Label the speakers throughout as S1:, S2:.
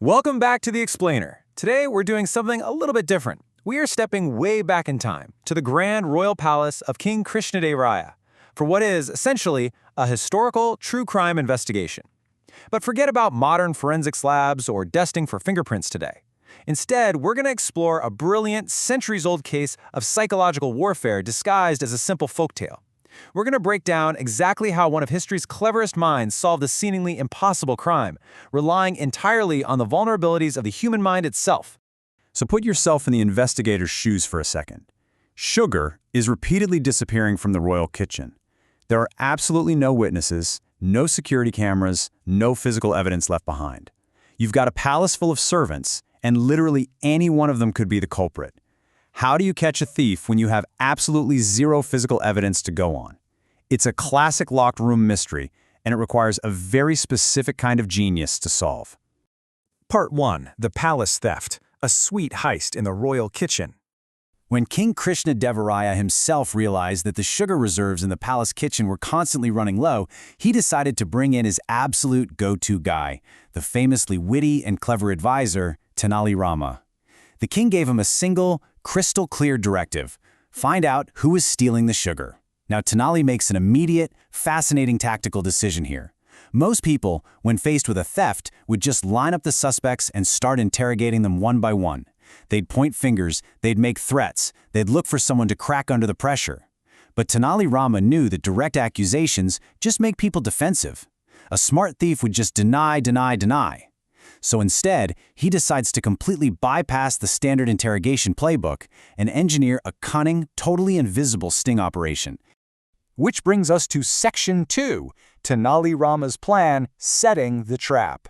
S1: Welcome back to The Explainer. Today we're doing something a little bit different. We are stepping way back in time to the grand royal palace of King Krishnadevaraya for what is essentially a historical true crime investigation. But forget about modern forensics labs or dusting for fingerprints today. Instead, we're going to explore a brilliant, centuries-old case of psychological warfare disguised as a simple folktale. We're going to break down exactly how one of history's cleverest minds solved a seemingly impossible crime, relying entirely on the vulnerabilities of the human mind itself.
S2: So put yourself in the investigator's shoes for a second. Sugar is repeatedly disappearing from the royal kitchen. There are absolutely no witnesses, no security cameras, no physical evidence left behind. You've got a palace full of servants, and literally any one of them could be the culprit. How do you catch a thief when you have absolutely zero physical evidence to go on? It's a classic locked room mystery, and it requires a very specific kind of genius to solve.
S1: Part 1. The Palace Theft, a sweet heist in the royal kitchen.
S2: When King Krishnadevaraya himself realized that the sugar reserves in the palace kitchen were constantly running low, he decided to bring in his absolute go-to guy, the famously witty and clever advisor, Tenali Rama. The king gave him a single, crystal-clear directive: find out who is stealing the sugar. Now, Tenali makes an immediate, fascinating tactical decision here. Most people, when faced with a theft, would just line up the suspects and start interrogating them one by one. They'd point fingers, they'd make threats, they'd look for someone to crack under the pressure. But Tenali Rama knew that direct accusations just make people defensive. A smart thief would just deny. So instead, he decides to completely bypass the standard interrogation playbook and engineer a cunning, totally invisible sting operation.
S1: Which brings us to Section 2, Tenali Rama's plan, setting the trap.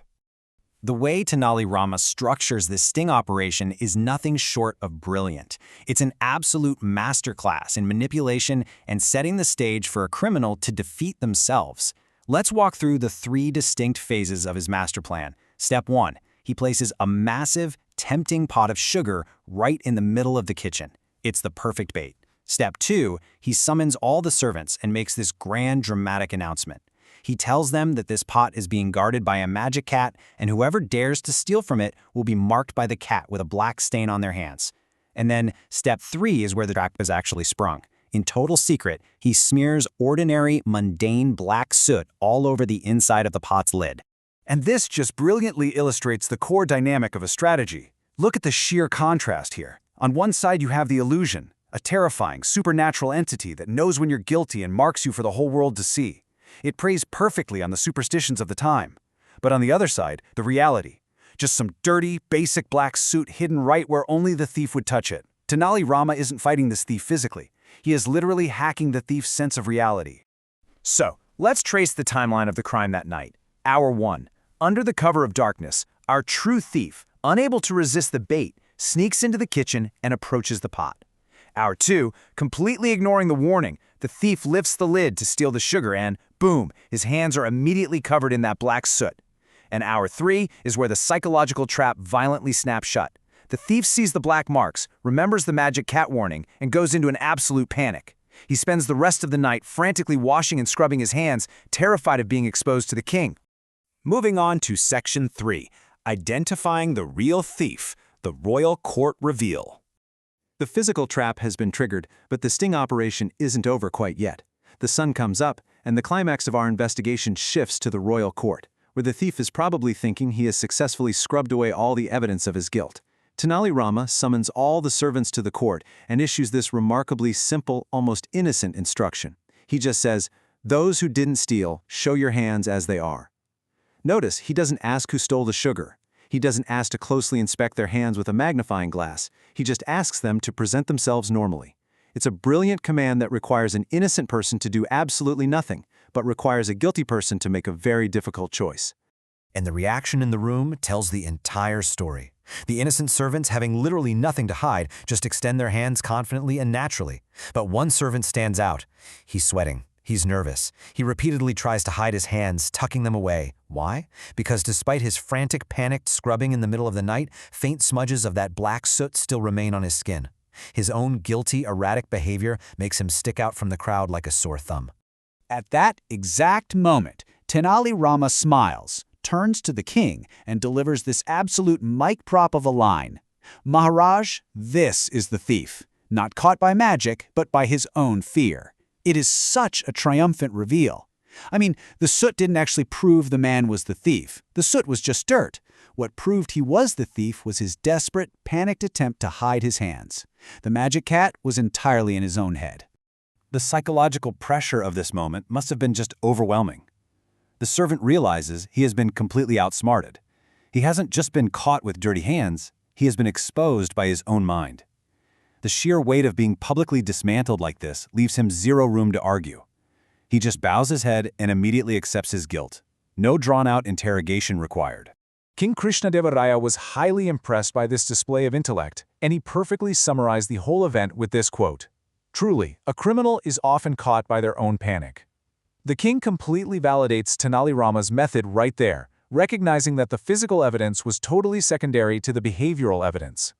S3: The way Tenali Rama structures this sting operation is nothing short of brilliant. It's an absolute masterclass in manipulation and setting the stage for a criminal to defeat themselves. Let's walk through the 3 distinct phases of his master plan. Step 1. He places a massive, tempting pot of sugar right in the middle of the kitchen. It's the perfect bait. Step 2. He summons all the servants and makes this grand, dramatic announcement. He tells them that this pot is being guarded by a magic cat, and whoever dares to steal from it will be marked by the cat with a black stain on their hands. And then Step 3 is where the trap is actually sprung. In total secret, he smears ordinary, mundane black soot all over the inside of the pot's lid.
S1: And this just brilliantly illustrates the core dynamic of a strategy. Look at the sheer contrast here. On one side you have the illusion, a terrifying, supernatural entity that knows when you're guilty and marks you for the whole world to see. It preys perfectly on the superstitions of the time. But on the other side, the reality. Just some dirty, basic black soot hidden right where only the thief would touch it. Tenali Rama isn't fighting this thief physically. He is literally hacking the thief's sense of reality. So, let's trace the timeline of the crime that night. Hour 1. Under the cover of darkness, our true thief, unable to resist the bait, sneaks into the kitchen and approaches the pot. Hour 2, completely ignoring the warning, the thief lifts the lid to steal the sugar and, boom, his hands are immediately covered in that black soot. And Hour 3 is where the psychological trap violently snaps shut. The thief sees the black marks, remembers the magic cat warning, and goes into an absolute panic. He spends the rest of the night frantically washing and scrubbing his hands, terrified of being exposed to the king. Moving on to Section 3, Identifying the Real Thief, the Royal Court Reveal. The physical trap has been triggered, but the sting operation isn't over quite yet. The sun comes up, and the climax of our investigation shifts to the royal court, where the thief is probably thinking he has successfully scrubbed away all the evidence of his guilt. Tenali Rama summons all the servants to the court and issues this remarkably simple, almost innocent instruction. He just says, "Those who didn't steal, show your hands as they are." Notice, he doesn't ask who stole the sugar. He doesn't ask to closely inspect their hands with a magnifying glass. He just asks them to present themselves normally. It's a brilliant command that requires an innocent person to do absolutely nothing, but requires a guilty person to make a very difficult choice.
S3: And the reaction in the room tells the entire story. The innocent servants, having literally nothing to hide, just extend their hands confidently and naturally. But one servant stands out. He's sweating. He's nervous. He repeatedly tries to hide his hands, tucking them away. Why? Because despite his frantic, panicked scrubbing in the middle of the night, faint smudges of that black soot still remain on his skin. His own guilty, erratic behavior makes him stick out from the crowd like a sore thumb.
S4: At that exact moment, Tenali Rama smiles,
S2: turns to the king and delivers this absolute mic prop of a line. "Maharaj, this is the thief, not caught by magic, but by his own fear." It is such a triumphant reveal. I mean, the soot didn't actually prove the man was the thief. The soot was just dirt. What proved he was the thief was his desperate, panicked attempt to hide his hands. The magic cat was entirely in his own head.
S3: The psychological pressure of this moment must have been just overwhelming. The servant realizes he has been completely outsmarted. He hasn't just been caught with dirty hands, he has been exposed by his own mind. The sheer weight of being publicly dismantled like this leaves him zero room to argue. He just bows his head and immediately accepts his guilt. No drawn-out interrogation required.
S1: King Krishnadevaraya was highly impressed by this display of intellect, and he perfectly summarized the whole event with this quote: "Truly, a criminal is often caught by their own panic." The king completely validates Tenali Rama's method right there, recognizing that the physical evidence was totally secondary to the behavioral evidence.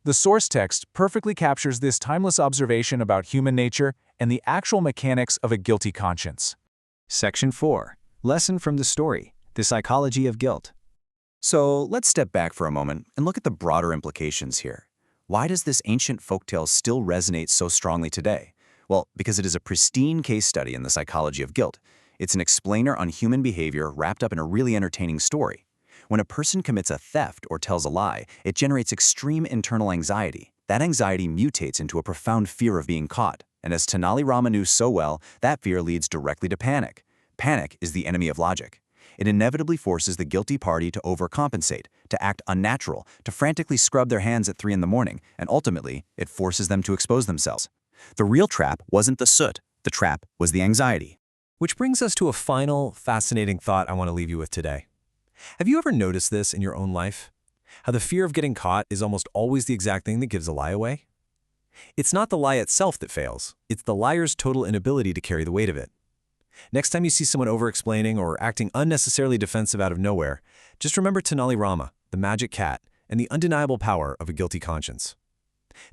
S1: The source text perfectly captures this timeless observation about human nature and the actual mechanics of a guilty conscience.
S3: Section 4. Lesson from the story: the psychology of guilt. So let's step back for a moment and look at the broader implications here. Why does this ancient folktale still resonate so strongly today? Well, because it is a pristine case study in the psychology of guilt. It's an explainer on human behavior wrapped up in a really entertaining story. When a person commits a theft or tells a lie, it generates extreme internal anxiety. That anxiety mutates into a profound fear of being caught. And as Tenali Rama knew so well, that fear leads directly to panic. Panic is the enemy of logic. It inevitably forces the guilty party to overcompensate, to act unnatural, to frantically scrub their hands at 3 in the morning, and ultimately, it forces them to expose themselves. The real trap wasn't the soot. The trap was the anxiety.
S4: Which brings us to a final, fascinating thought I want to leave you with today. Have you ever noticed this in your own life? How the fear of getting caught is almost always the exact thing that gives a lie away? It's not the lie itself that fails. It's the liar's total inability to carry the weight of it. Next time you see someone over-explaining or acting unnecessarily defensive out of nowhere, just remember Tenali Rama, the magic cat, and the undeniable power of a guilty conscience.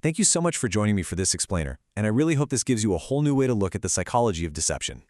S4: Thank you so much for joining me for this explainer, and I really hope this gives you a whole new way to look at the psychology of deception.